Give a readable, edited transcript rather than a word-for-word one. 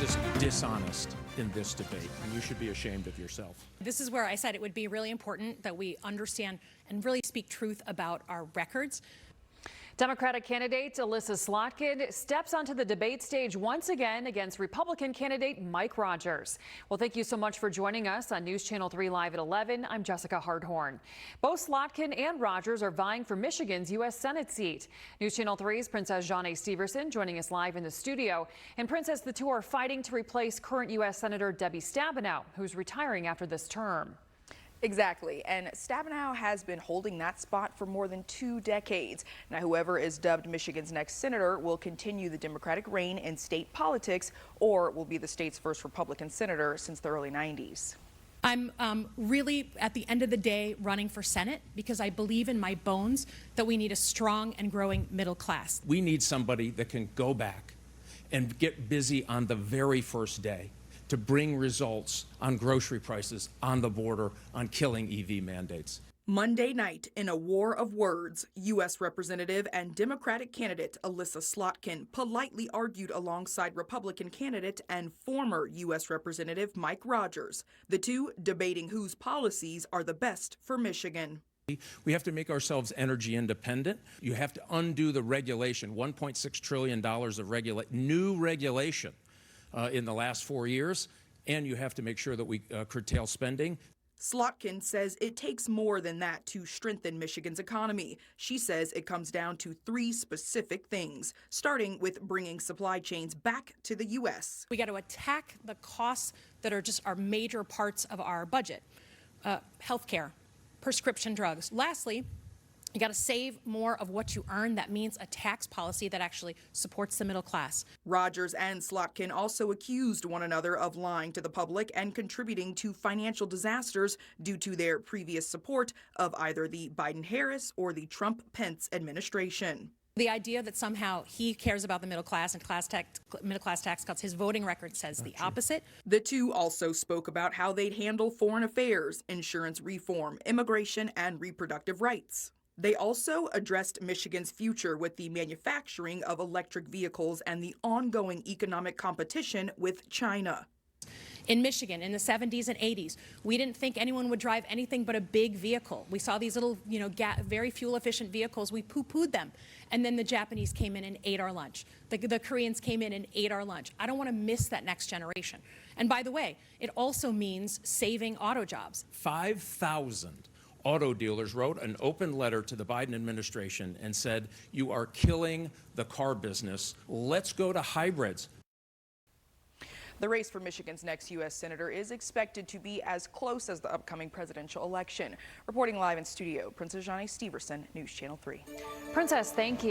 is dishonest in this debate, and you should be ashamed of yourself. This is where I said it would be really important that we understand and really speak truth about our records. Democratic candidate Alyssa Slotkin steps onto the debate stage once again against Republican candidate Mike Rogers. Well, thank you so much for joining us on News Channel 3 Live at 11. I'm Jessica Hardhorn. Both Slotkin and Rogers are vying for Michigan's U.S. Senate seat. News Channel 3's Princess Johnny Steverson joining us live in the studio. And Princess, the two are fighting to replace current U.S. Senator Debbie Stabenow, who's retiring after this term. Exactly, and Stabenow has been holding that spot for more than 2 decades. Now, whoever is dubbed Michigan's next senator will continue the Democratic reign in state politics or will be the state's first Republican senator since the early 90s. I'm really, at the end of the day, running for Senate because I believe in my bones that we need a strong and growing middle class. We need somebody that can go back and get busy on the very first day to bring results on grocery prices, on the border, on killing EV mandates. Monday night, in a war of words, U.S. Representative and Democratic candidate Alyssa Slotkin politely argued alongside Republican candidate and former U.S. Representative Mike Rogers, the two debating whose policies are the best for Michigan. We have to make ourselves energy independent. You have to undo the regulation, $1.6 trillion of new regulation in the last 4 years, and you have to make sure that we curtail spending. Slotkin says it takes more than that to strengthen Michigan's economy. She says it comes down to 3 specific things, starting with bringing supply chains back to the U.S. We got to attack the costs that are just our major parts of our budget. Healthcare, prescription drugs. Lastly, you got to save more of what you earn. That means a tax policy that actually supports the middle class. Rogers and Slotkin also accused one another of lying to the public and contributing to financial disasters due to their previous support of either the Biden-Harris or the Trump-Pence administration. The idea that somehow he cares about the middle class and middle class tax cuts, his voting record says the opposite. The two also spoke about how they'd handle foreign affairs, insurance reform, immigration, and reproductive rights. They also addressed Michigan's future with the manufacturing of electric vehicles and the ongoing economic competition with China. In Michigan, in the 70s and 80s, we didn't think anyone would drive anything but a big vehicle. We saw these little, very fuel-efficient vehicles. We poo-pooed them. And then the Japanese came in and ate our lunch. The Koreans came in and ate our lunch. I don't want to miss that next generation. And by the way, it also means saving auto jobs. 5,000 auto dealers wrote an open letter to the Biden administration and said, you are killing the car business. Let's go to hybrids. The race for Michigan's next U.S. Senator is expected to be as close as the upcoming presidential election. Reporting live in studio, Princess Johnny Steverson, News Channel 3. Princess, thank you.